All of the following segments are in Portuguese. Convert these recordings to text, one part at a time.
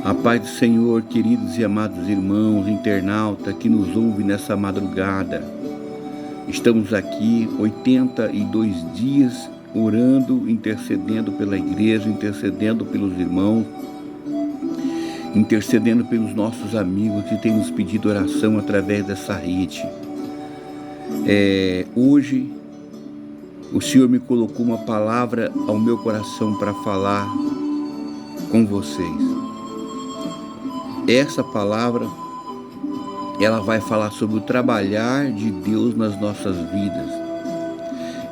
A paz do Senhor, queridos e amados irmãos, internauta que nos ouve nessa madrugada. Estamos aqui 82 dias orando, intercedendo pela igreja, intercedendo pelos irmãos, intercedendo pelos nossos amigos que têm nos pedido oração através dessa rede. Hoje, o Senhor me colocou uma palavra ao meu coração para falar com vocês. Essa palavra, ela vai falar sobre o trabalhar de Deus nas nossas vidas.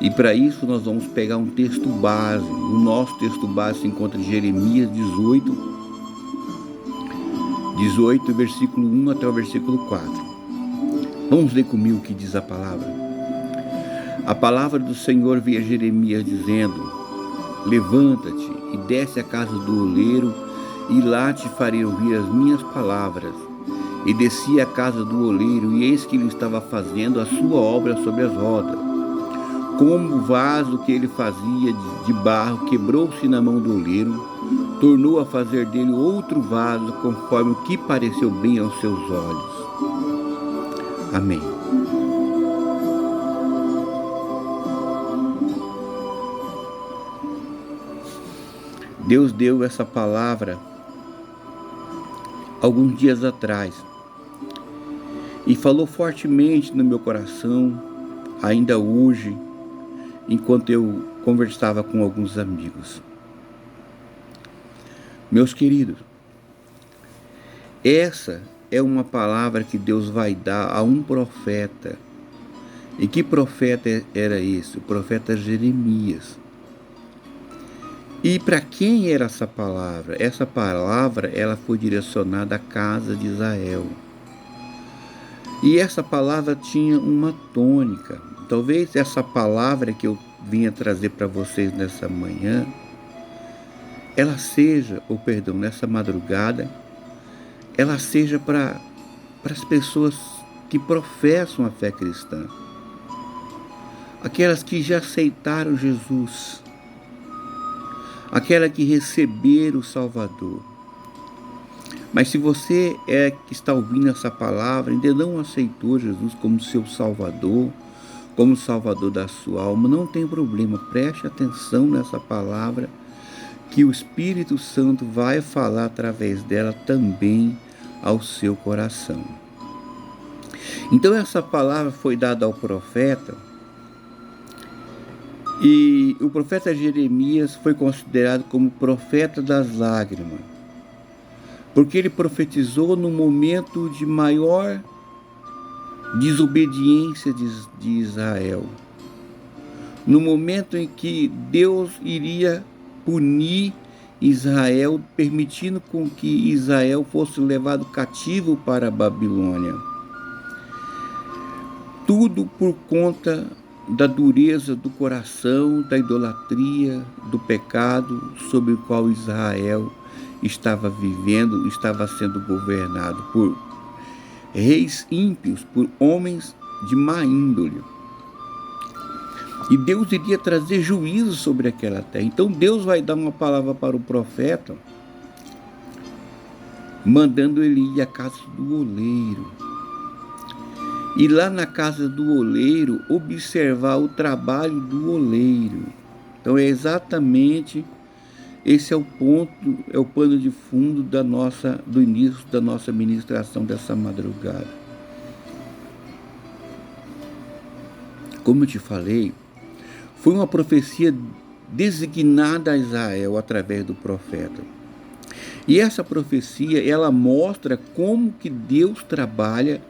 E para isso nós vamos pegar um texto base. O nosso texto base se encontra em Jeremias 18, versículo 1 até o versículo 4. Vamos ler comigo o que diz a palavra. A palavra do Senhor veio a Jeremias dizendo: levanta-te e desce à casa do oleiro, e lá te farei ouvir as minhas palavras. E desci à casa do oleiro, e eis que ele estava fazendo a sua obra sobre as rodas. Como o vaso que ele fazia de barro quebrou-se na mão do oleiro, tornou a fazer dele outro vaso, conforme o que pareceu bem aos seus olhos. Amém. Deus deu essa palavra alguns dias atrás e falou fortemente no meu coração, ainda hoje, enquanto eu conversava com alguns amigos. Meus queridos, essa é uma palavra que Deus vai dar a um profeta. E que profeta era esse? O profeta Jeremias. E para quem era essa palavra? Essa palavra, ela foi direcionada à casa de Israel. E essa palavra tinha uma tônica. Talvez essa palavra que eu vinha trazer para vocês nessa manhã, ela seja, nessa madrugada, ela seja para as pessoas que professam a fé cristã. Aquelas que já aceitaram Jesus. Aquela que receberam o Salvador. Mas se você que está ouvindo essa palavra, ainda não aceitou Jesus como seu Salvador, como Salvador da sua alma, não tem problema, preste atenção nessa palavra, que o Espírito Santo vai falar através dela também ao seu coração. Então essa palavra foi dada ao profeta, e o profeta Jeremias foi considerado como profeta das lágrimas, porque ele profetizou no momento de maior desobediência de Israel, no momento em que Deus iria punir Israel, permitindo com que Israel fosse levado cativo para a Babilônia. Tudo por conta da dureza do coração, da idolatria, do pecado sobre o qual Israel estava vivendo, estava sendo governado por reis ímpios, por homens de má índole. E Deus iria trazer juízo sobre aquela terra. Então Deus vai dar uma palavra para o profeta, mandando ele ir à casa do oleiro. E lá na casa do oleiro, observar o trabalho do oleiro. Então é exatamente, esse é o ponto, é o pano de fundo do início da nossa ministração dessa madrugada. Como eu te falei, foi uma profecia designada a Israel através do profeta. E essa profecia, ela mostra como que Deus trabalha,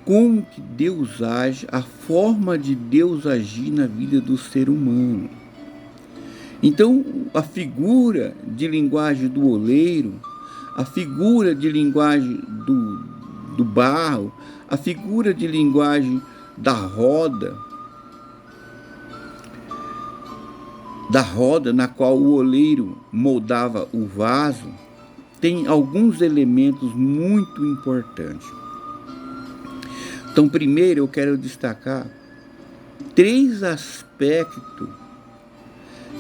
como que Deus age, a forma de Deus agir na vida do ser humano. Então, a figura de linguagem do oleiro, a figura de linguagem do barro, a figura de linguagem da roda na qual o oleiro moldava o vaso, tem alguns elementos muito importantes. Então, primeiro eu quero destacar 3 aspectos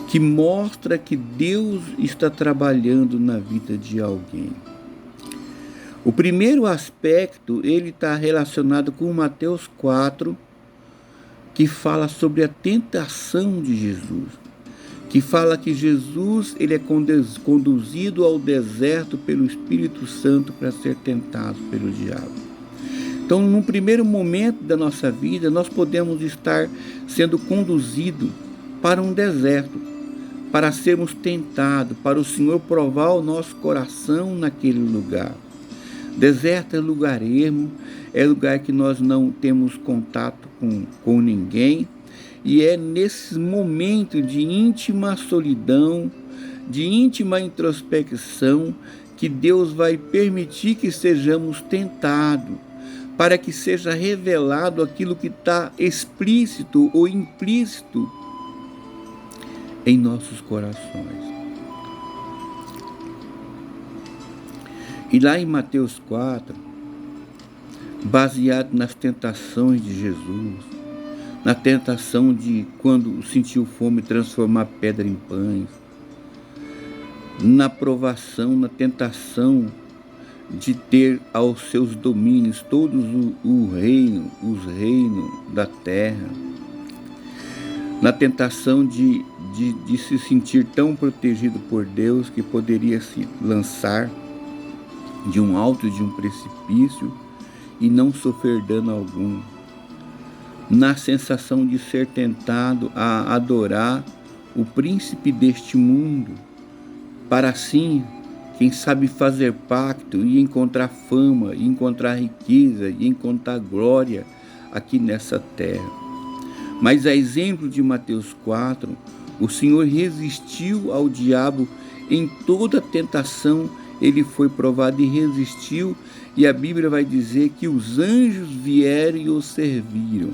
que mostram que Deus está trabalhando na vida de alguém. O primeiro aspecto, ele está relacionado com Mateus 4, que fala sobre a tentação de Jesus, que fala que Jesus ele é conduzido ao deserto pelo Espírito Santo para ser tentado pelo diabo. Então, num primeiro momento da nossa vida, nós podemos estar sendo conduzidos para um deserto, para sermos tentados, para o Senhor provar o nosso coração naquele lugar. Deserto é lugar ermo, é lugar que nós não temos contato com ninguém, e é nesse momento de íntima solidão, de íntima introspecção, que Deus vai permitir que sejamos tentados, para que seja revelado aquilo que está explícito ou implícito em nossos corações. E lá em Mateus 4, baseado nas tentações de Jesus, na tentação de, quando sentiu fome, transformar pedra em pães, na provação, na tentação de ter aos seus domínios todos os reinos da terra, na tentação de se sentir tão protegido por Deus que poderia se lançar de um alto de um precipício e não sofrer dano algum, na sensação de ser tentado a adorar o príncipe deste mundo, para assim, quem sabe, fazer pacto e encontrar fama, e encontrar riqueza, e encontrar glória aqui nessa terra. Mas a exemplo de Mateus 4, o Senhor resistiu ao diabo em toda tentação. Ele foi provado e resistiu, e a Bíblia vai dizer que os anjos vieram e o serviram.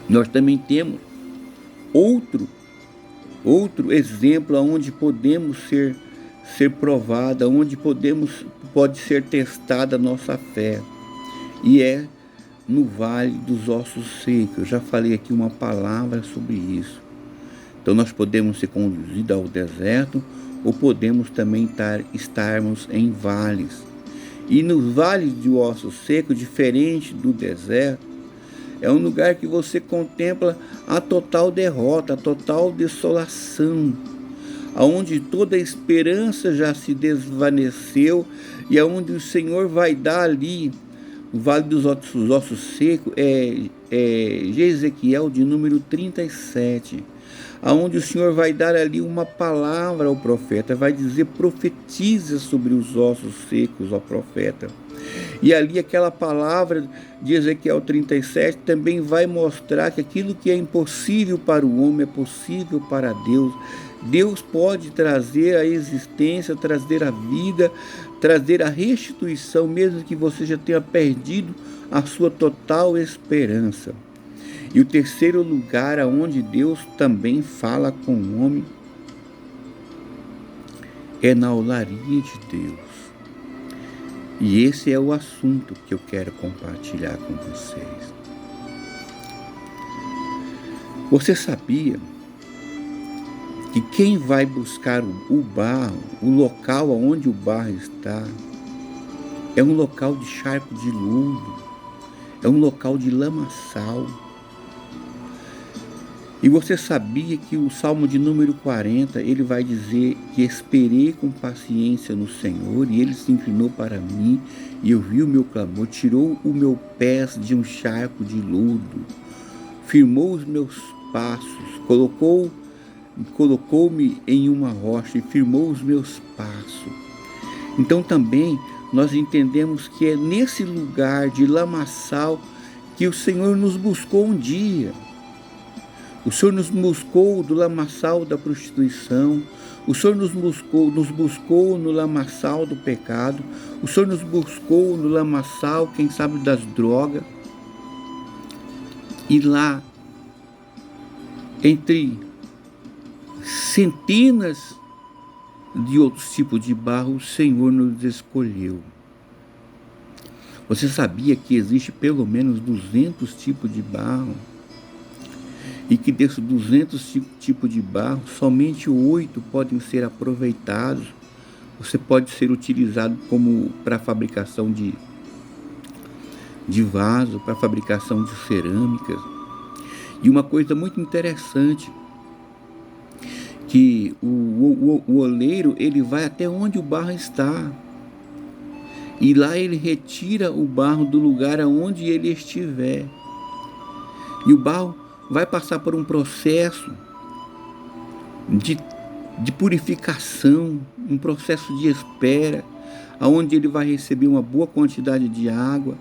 Nós também temos outro exemplo onde podemos ser provada, onde pode ser testada a nossa fé, e é no vale dos ossos secos. Eu já falei aqui uma palavra sobre isso. Então nós podemos ser conduzidos ao deserto, ou podemos também estarmos em vales. E nos vales de ossos secos, diferente do deserto, é um lugar que você contempla a total derrota, a total desolação, aonde toda a esperança já se desvaneceu, e aonde o Senhor vai dar ali, o vale dos ossos secos, é Ezequiel de número 37, aonde o Senhor vai dar ali uma palavra ao profeta, vai dizer: profetiza sobre os ossos secos, ó profeta. E ali aquela palavra de Ezequiel 37 também vai mostrar que aquilo que é impossível para o homem é possível para Deus. Deus pode trazer a existência, trazer a vida, trazer a restituição, mesmo que você já tenha perdido a sua total esperança. E o terceiro lugar aonde Deus também fala com o homem é na olaria de Deus. E esse é o assunto que eu quero compartilhar com vocês. Você sabia que quem vai buscar o barro, o local onde o barro está, é um local de charco de lodo, é um local de lamaçal? E você sabia que o Salmo de número 40, ele vai dizer que esperei com paciência no Senhor, e ele se inclinou para mim, e ouviu o meu clamor, tirou o meu pé de um charco de lodo, firmou os meus passos, colocou-me em uma rocha e firmou os meus passos. Então também nós entendemos que é nesse lugar de lamaçal que o Senhor nos buscou um dia. O Senhor nos buscou do lamaçal da prostituição, o Senhor nos buscou no lamaçal do pecado, o Senhor nos buscou no lamaçal, quem sabe, das drogas. E lá, entre centenas de outros tipos de barro, o Senhor nos escolheu. Você sabia que existe pelo menos 200 tipos de barro? E que desses 200 tipos de barro, somente 8 podem ser aproveitados. você pode ser utilizado como para fabricação de vaso, para fabricação de cerâmicas. E uma coisa muito interessante, que o oleiro, ele vai até onde o barro está, e lá ele retira o barro do lugar aonde ele estiver. E o barro vai passar por um processo de purificação, um processo de espera, aonde ele vai receber uma boa quantidade de água,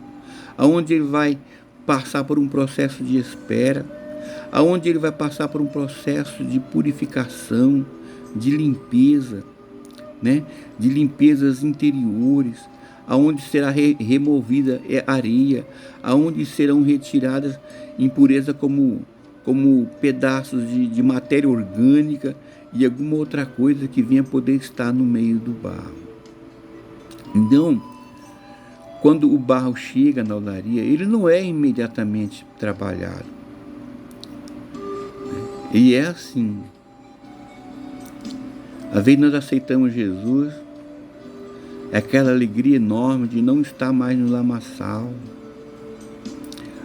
aonde ele vai passar por um processo de espera, aonde ele vai passar por um processo de purificação, de limpeza, né? De limpezas interiores, aonde será removida areia, aonde serão retiradas impurezas como pedaços de matéria orgânica e alguma outra coisa que venha poder estar no meio do barro. Então, quando o barro chega na olaria, ele não é imediatamente trabalhado. E é assim. Às vezes nós aceitamos Jesus, é aquela alegria enorme de não estar mais no lamaçal.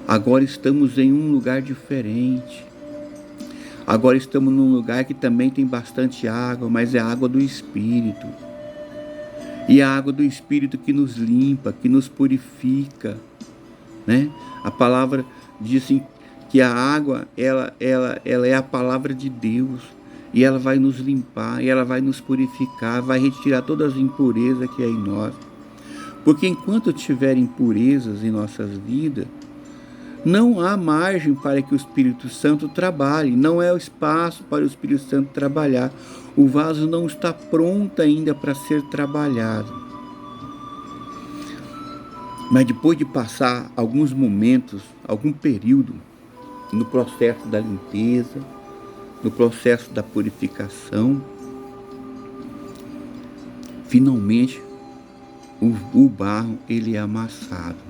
Agora estamos em um lugar diferente. Agora estamos num lugar que também tem bastante água, mas é a água do Espírito. E a água do Espírito que nos limpa, que nos purifica, né? A palavra diz assim, que a água, ela é a palavra de Deus, e ela vai nos limpar, e ela vai nos purificar, vai retirar todas as impurezas que é em nós. Porque enquanto tiver impurezas em nossas vidas, não há margem para que o Espírito Santo trabalhe, não é o espaço para o Espírito Santo trabalhar. O vaso não está pronto ainda para ser trabalhado. Mas depois de passar alguns momentos, algum período, no processo da limpeza, no processo da purificação, finalmente o barro ele é amassado.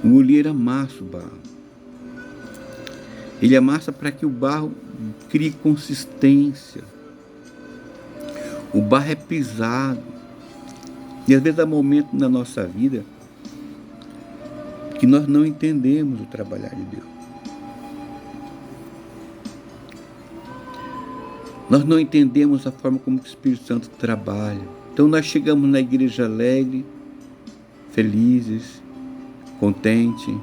O oleiro amassa o barro. Ele amassa para que o barro crie consistência. O barro é pisado. E às vezes há momentos na nossa vida que nós não entendemos o trabalhar de Deus. Nós não entendemos a forma como o Espírito Santo trabalha. Então nós chegamos na igreja alegre, felizes, contentes,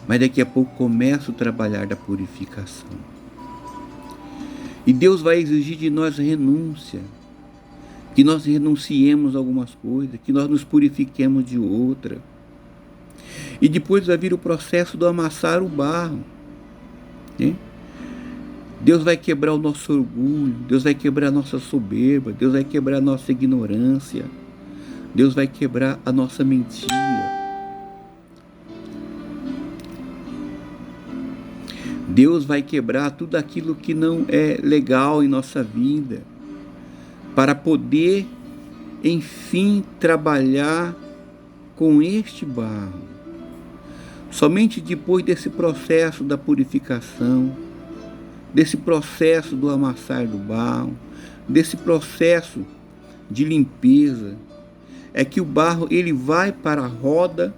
mas daqui a pouco começa o trabalhar da purificação. E Deus vai exigir de nós renúncia, que nós renunciemos a algumas coisas, que nós nos purifiquemos de outra. E depois vai vir o processo do amassar o barro, né? Deus vai quebrar o nosso orgulho, Deus vai quebrar a nossa soberba, Deus vai quebrar a nossa ignorância, Deus vai quebrar a nossa mentira. Deus vai quebrar tudo aquilo que não é legal em nossa vida, para poder, enfim, trabalhar com este barro. Somente depois desse processo da purificação, desse processo do amassar do barro, desse processo de limpeza, é que o barro ele vai para a roda,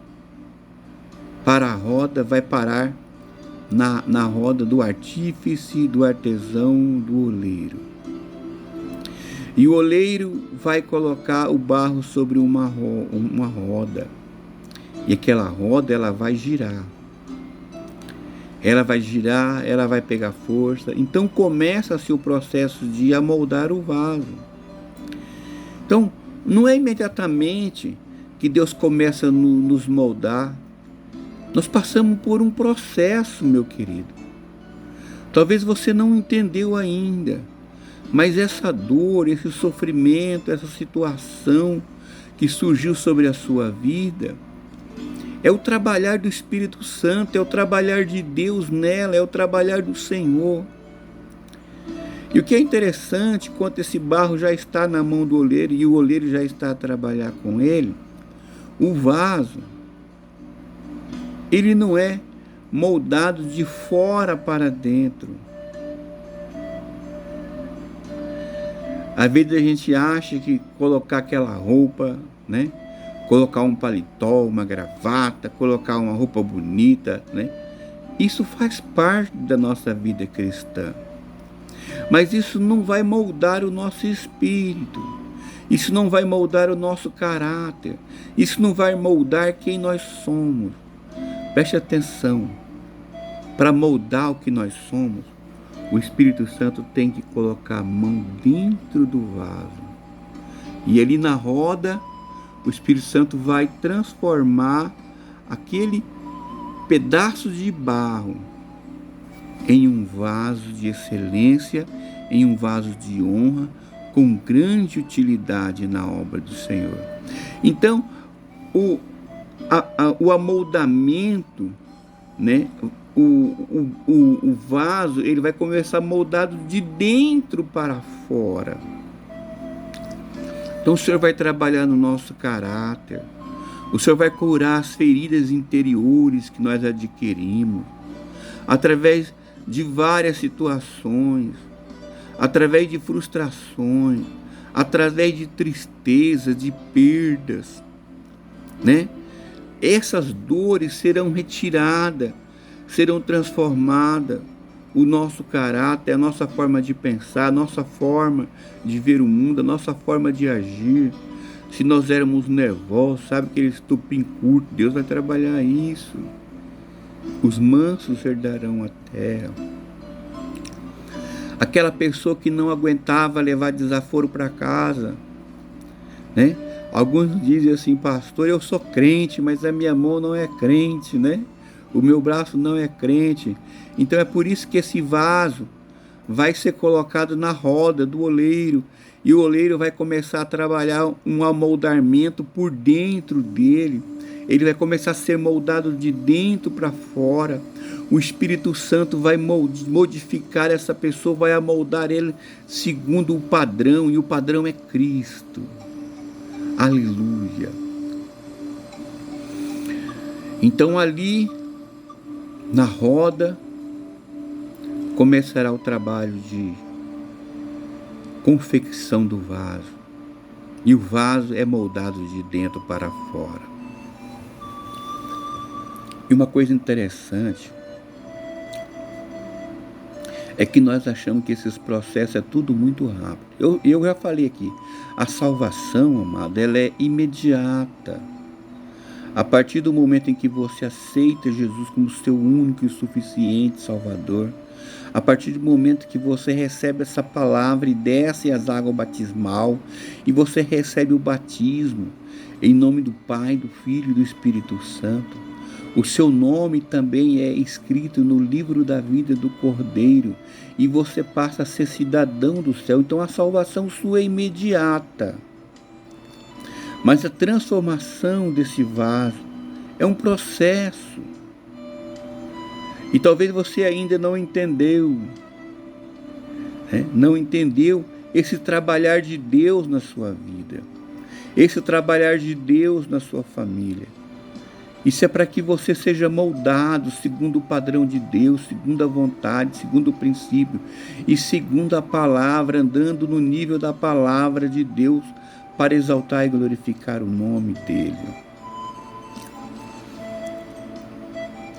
vai parar na roda do artífice, do artesão, do oleiro. E o oleiro vai colocar o barro sobre uma roda. E aquela roda ela vai girar. Ela vai girar, ela vai pegar força. Então começa-se o processo de amoldar o vaso. Então, não é imediatamente que Deus começa a nos moldar. Nós passamos por um processo, meu querido. Talvez você não entendeu ainda, mas essa dor, esse sofrimento, essa situação que surgiu sobre a sua vida, é o trabalhar do Espírito Santo, é o trabalhar de Deus nela, é o trabalhar do Senhor. E o que é interessante, quando esse barro já está na mão do oleiro e o oleiro já está a trabalhar com ele, o vaso, ele não é moldado de fora para dentro. Às vezes a gente acha que colocar aquela roupa, né? Colocar um paletó, uma gravata, colocar uma roupa bonita, né? Isso faz parte da nossa vida cristã. Mas isso não vai moldar o nosso espírito. Isso não vai moldar o nosso caráter. Isso não vai moldar quem nós somos. Preste atenção. Para moldar o que nós somos, o Espírito Santo tem que colocar a mão dentro do vaso. E ali na roda, o Espírito Santo vai transformar aquele pedaço de barro em um vaso de excelência, em um vaso de honra, com grande utilidade na obra do Senhor. Então, o amoldamento, né? O vaso, ele vai começar moldado de dentro para fora. Então o Senhor vai trabalhar no nosso caráter. O Senhor vai curar as feridas interiores que nós adquirimos, através de várias situações, através de frustrações, através de tristeza, de perdas, né? Essas dores serão retiradas, serão transformadas. O nosso caráter, a nossa forma de pensar, a nossa forma de ver o mundo, a nossa forma de agir. Se nós éramos nervosos, sabe, aquele estupim curto, Deus vai trabalhar isso. Os mansos herdarão a terra. Aquela pessoa que não aguentava levar desaforo para casa, né? Alguns dizem assim: pastor, eu sou crente, mas a minha mão não é crente, né? O meu braço não é crente. Então é por isso que esse vaso vai ser colocado na roda do oleiro, e o oleiro vai começar a trabalhar um amoldamento por dentro dele. Ele vai começar a ser moldado de dentro para fora. O Espírito Santo vai modificar essa pessoa, vai amoldar ele segundo o padrão, e o padrão é Cristo. Aleluia. Então ali, na roda, começará o trabalho de confecção do vaso. E o vaso é moldado de dentro para fora. E uma coisa interessante é que nós achamos que esses processos é tudo muito rápido. Eu já falei aqui, a salvação, amado, ela é imediata. A partir do momento em que você aceita Jesus como seu único e suficiente Salvador, a partir do momento que você recebe essa palavra e desce as águas batismal, e você recebe o batismo em nome do Pai, do Filho e do Espírito Santo, o seu nome também é escrito no livro da vida do Cordeiro, e você passa a ser cidadão do céu. Então a salvação sua é imediata. Mas a transformação desse vaso é um processo. E talvez você ainda não entendeu, né? Não entendeu esse trabalhar de Deus na sua vida, esse trabalhar de Deus na sua família. Isso é para que você seja moldado segundo o padrão de Deus, segundo a vontade, segundo o princípio e segundo a palavra, andando no nível da palavra de Deus, para exaltar e glorificar o nome dele.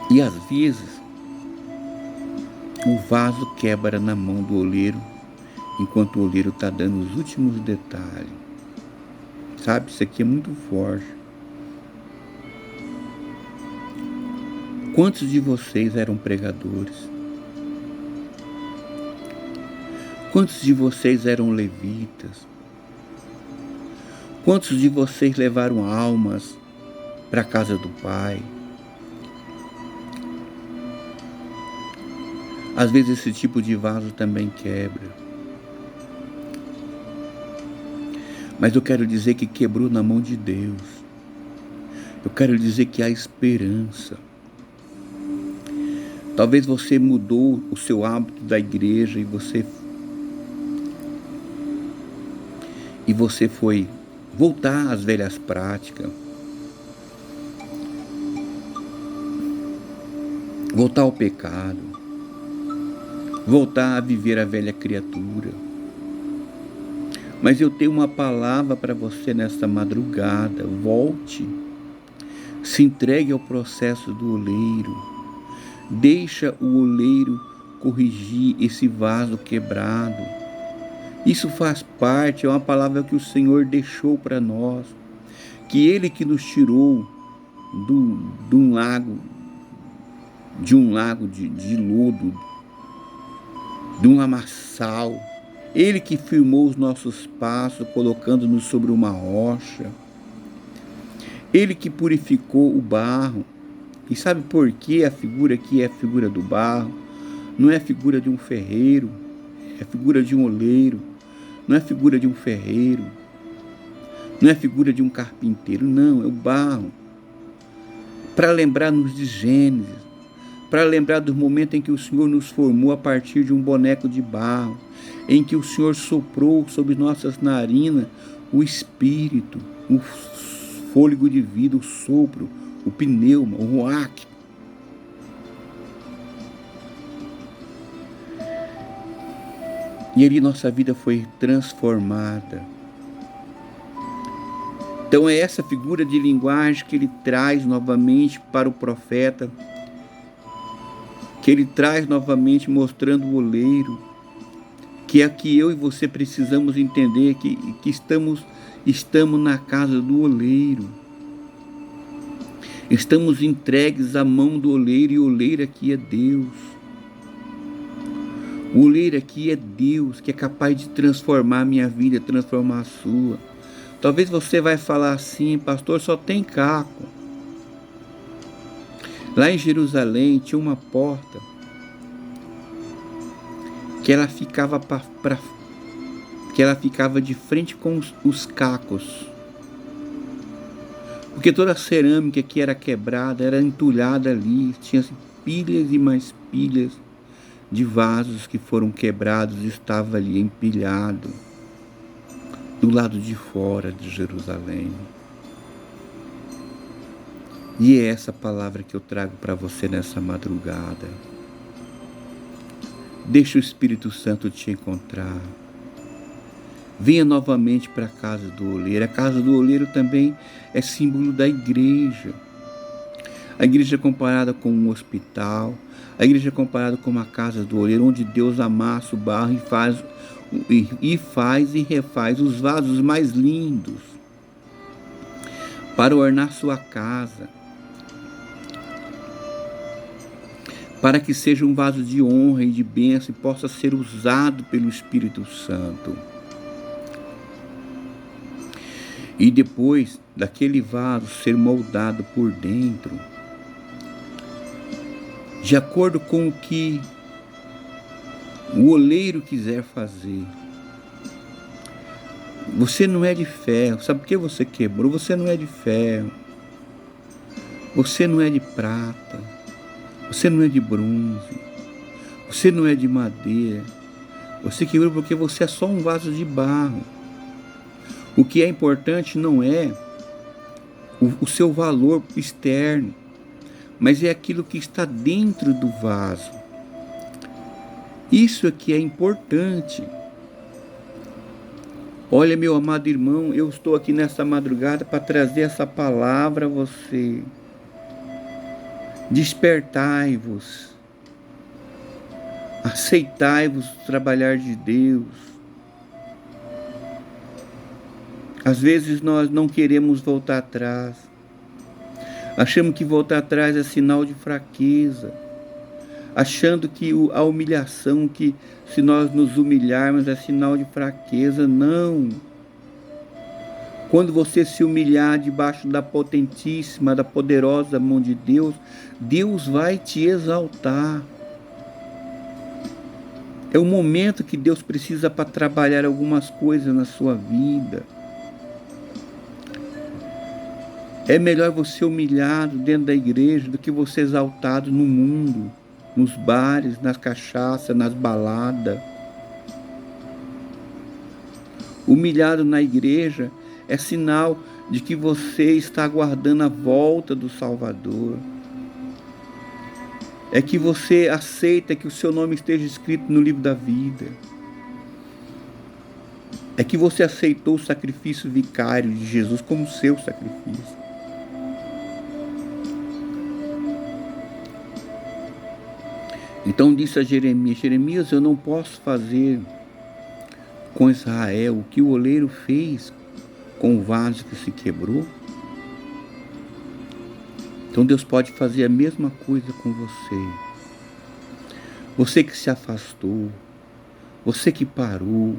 E às vezes o vaso quebra na mão do oleiro, enquanto o oleiro está dando os últimos detalhes. Sabe, isso aqui é muito forte. Quantos de vocês eram pregadores? Quantos de vocês eram levitas? Quantos de vocês levaram almas para a casa do Pai? Às vezes esse tipo de vaso também quebra. Mas eu quero dizer que quebrou na mão de Deus. Eu quero dizer que há esperança. Talvez você mudou o seu hábito da igreja e você foi voltar às velhas práticas, voltar ao pecado, voltar a viver a velha criatura. Mas eu tenho uma palavra para você nesta madrugada. Volte, se entregue ao processo do oleiro. Deixa o oleiro corrigir esse vaso quebrado. Isso faz parte, é uma palavra que o Senhor deixou para nós. Que Ele que nos tirou de um lago de lodo, de um lamaçal. Ele que firmou os nossos passos, colocando-nos sobre uma rocha. Ele que purificou o barro. E sabe por que a figura aqui é a figura do barro? Não é a figura de um ferreiro, é a figura de um oleiro. Não é a figura de um ferreiro, não é a figura de um carpinteiro, não, é o barro. Para lembrar-nos de Gênesis, para lembrar do momento em que o Senhor nos formou a partir de um boneco de barro, em que o Senhor soprou sobre nossas narinas o espírito, o fôlego de vida, o sopro, o pneuma, o ruach. E ali nossa vida foi transformada. Então é essa figura de linguagem que ele traz novamente para o profeta, que ele traz novamente mostrando o oleiro, que é que eu e você precisamos entender que estamos na casa do oleiro. Estamos entregues à mão do oleiro, e o oleiro aqui é Deus. O oleiro aqui é Deus, que é capaz de transformar a minha vida, transformar a sua. Talvez você vai falar assim, pastor, só tem caco. Lá em Jerusalém tinha uma porta que ela ficava de frente com os cacos. Porque toda a cerâmica que era quebrada, era entulhada ali, tinha pilhas e mais pilhas de vasos que foram quebrados, estava ali empilhado do lado de fora de Jerusalém. E é essa palavra que eu trago para você nessa madrugada. Deixa o Espírito Santo te encontrar. Venha novamente para a casa do oleiro. A casa do oleiro também é símbolo da igreja. A igreja é comparada com um hospital. A igreja é comparada com uma casa do oleiro, onde Deus amassa o barro e faz e refaz os vasos mais lindos para ornar sua casa, para que seja um vaso de honra e de bênção e possa ser usado pelo Espírito Santo. E depois daquele vaso ser moldado por dentro, de acordo com o que o oleiro quiser fazer. Você não é de ferro. Sabe por que você quebrou? Você não é de ferro. Você não é de prata. Você não é de bronze. Você não é de madeira. Você quebrou porque você é só um vaso de barro. O que é importante não é o seu valor externo, mas é aquilo que está dentro do vaso. Isso aqui é importante. Olha, meu amado irmão, eu estou aqui nessa madrugada para trazer essa palavra a você. Despertai-vos. Aceitai-vos o trabalhar de Deus. Às vezes nós não queremos voltar atrás. Achamos que voltar atrás é sinal de fraqueza. Achando que a humilhação, que se nós nos humilharmos é sinal de fraqueza. Não. Quando você se humilhar debaixo da potentíssima, da poderosa mão de Deus, Deus vai te exaltar. É o momento que Deus precisa para trabalhar algumas coisas na sua vida. É melhor você humilhado dentro da igreja do que você exaltado no mundo, nos bares, nas cachaças, nas baladas. Humilhado na igreja é sinal de que você está aguardando a volta do Salvador. É que você aceita que o seu nome esteja escrito no livro da vida. é que você aceitou o sacrifício vicário de Jesus como seu sacrifício. Então disse a Jeremias: Jeremias, eu não posso fazer com Israel o que o oleiro fez com o vaso que se quebrou. Então Deus pode fazer a mesma coisa com você. Você que se afastou, você que parou,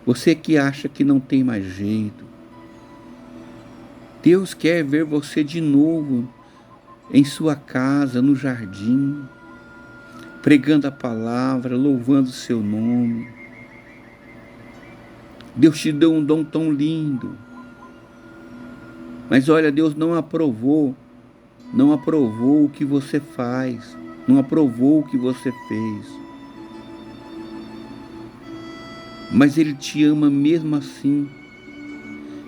você que acha que não tem mais jeito. Deus quer ver você de novo em sua casa, no jardim, pregando a palavra, louvando o seu nome. Deus te deu um dom tão lindo. Mas olha, Deus não aprovou o que você faz, não aprovou o que você fez. Mas Ele te ama mesmo assim.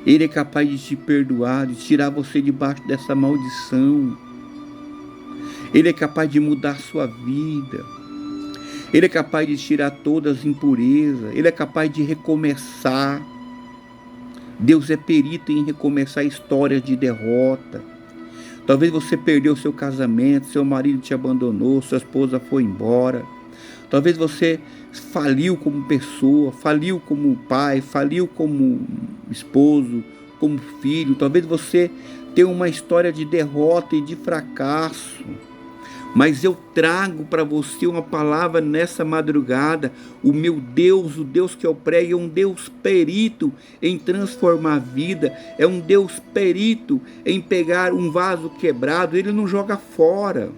Ele é capaz de te perdoar, de tirar você debaixo dessa maldição. Ele é capaz de mudar a sua vida. Ele é capaz de tirar todas as impurezas. Ele é capaz de recomeçar. Deus é perito em recomeçar histórias de derrota. Talvez você perdeu seu casamento, seu marido te abandonou, sua esposa foi embora. Talvez você faliu como pessoa, faliu como pai, faliu como esposo, como filho. Talvez você tenha uma história de derrota e de fracasso. Mas eu trago para você uma palavra nessa madrugada. O meu Deus, o Deus que eu prego, é um Deus perito em transformar a vida. É um Deus perito em pegar um vaso quebrado. Ele não joga fora,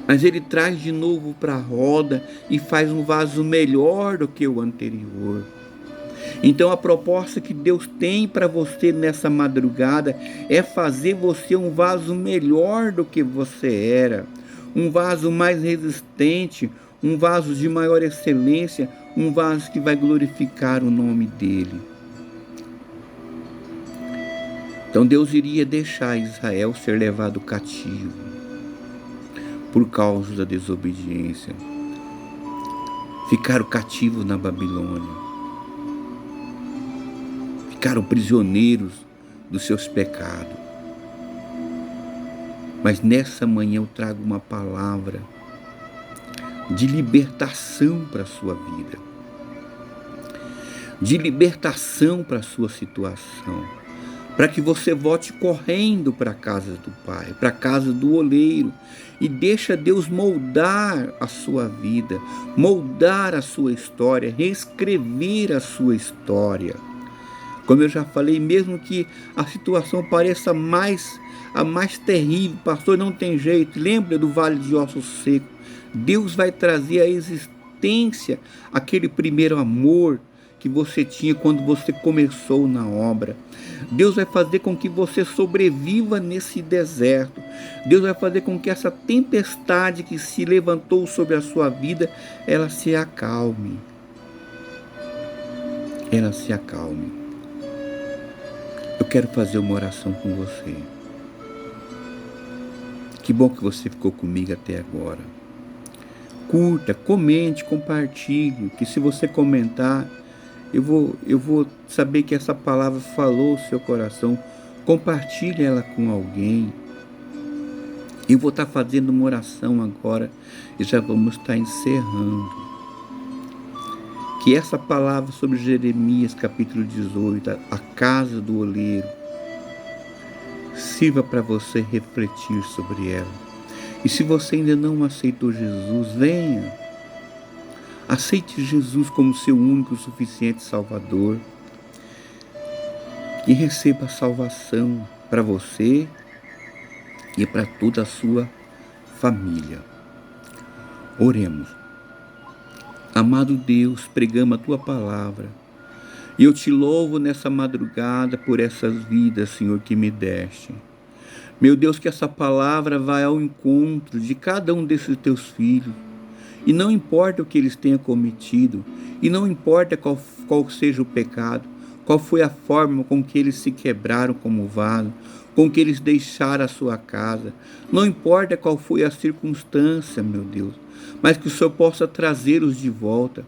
mas Ele traz de novo para a roda e faz um vaso melhor do que o anterior. Então a proposta que Deus tem para você nessa madrugada é fazer você um vaso melhor do que você era, um vaso mais resistente, um vaso de maior excelência, um vaso que vai glorificar o nome dEle. Então Deus iria deixar Israel ser levado cativo por causa da desobediência. Ficaram cativos na Babilônia. Ficaram prisioneiros dos seus pecados. Mas nessa manhã eu trago uma palavra de libertação para a sua vida, de libertação para a sua situação, para que você volte correndo para a casa do Pai, para a casa do oleiro, e deixa Deus moldar a sua vida, moldar a sua história, reescrever a sua história. Como eu já falei, mesmo que a situação pareça a mais terrível, pastor, não tem jeito, lembra do vale de ossos secos, Deus vai trazer à existência aquele primeiro amor que você tinha quando você começou na obra. Deus vai fazer com que você sobreviva nesse deserto. Deus vai fazer com que essa tempestade que se levantou sobre a sua vida, ela se acalme. Ela se acalme. Eu quero fazer uma oração com você. Que bom que você ficou comigo até agora. Curta, comente, compartilhe, que se você comentar, eu vou saber que essa palavra falou o seu coração. Compartilhe ela com alguém. Eu vou estar fazendo uma oração agora e já vamos estar encerrando. Que essa palavra sobre Jeremias, capítulo 18, a casa do oleiro, sirva para você refletir sobre ela. E se você ainda não aceitou Jesus, venha. Aceite Jesus como seu único e suficiente Salvador. E receba a salvação para você e para toda a sua família. Oremos. Amado Deus, pregamos a Tua palavra. E eu te louvo nessa madrugada por essas vidas, Senhor, que me deste. Meu Deus, que essa palavra vá ao encontro de cada um desses Teus filhos. E não importa o que eles tenham cometido, e não importa qual seja o pecado, qual foi a forma com que eles se quebraram como vaso, com que eles deixaram a sua casa. Não importa qual foi a circunstância, meu Deus, mas que o Senhor possa trazê-los de volta.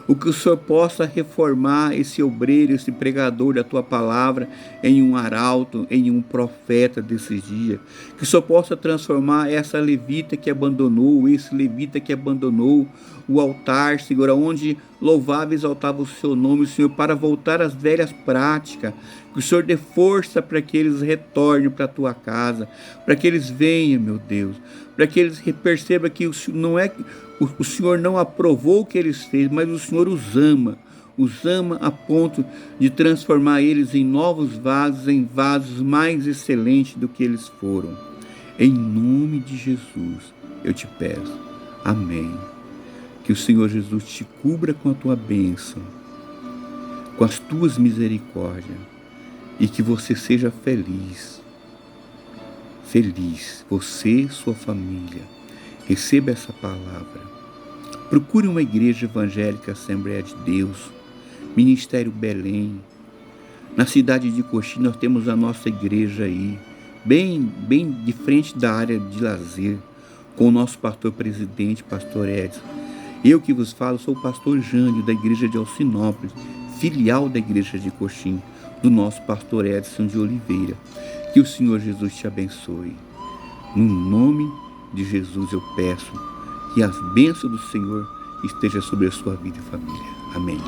O que o Senhor possa reformar esse obreiro, esse pregador da tua palavra em um arauto, em um profeta desses dias. Que o Senhor possa transformar essa levita que abandonou, esse levita que abandonou o altar, Senhor, onde louvava e exaltava o seu nome, Senhor, para voltar às velhas práticas. Que o Senhor dê força para que eles retornem para a tua casa, para que eles venham, meu Deus, para que eles percebam que o Senhor não aprovou o que eles fez, mas o Senhor os ama a ponto de transformar eles em novos vasos, em vasos mais excelentes do que eles foram. Em nome de Jesus, eu te peço. Amém. Que o Senhor Jesus te cubra com a tua bênção, com as tuas misericórdias, e que você seja feliz. Feliz, você e sua família. Receba essa palavra. Procure uma igreja evangélica, Assembleia de Deus, Ministério Belém. Na cidade de Coxim nós temos a nossa igreja aí, bem de frente da área de lazer, com o nosso pastor presidente, pastor Edson. Eu que vos falo sou o pastor Jânio, da igreja de Alcinópolis, filial da igreja de Coxim, do nosso pastor Edson de Oliveira. Que o Senhor Jesus te abençoe. No nome de Jesus eu peço que as bênçãos do Senhor estejam sobre a sua vida e família. Amém.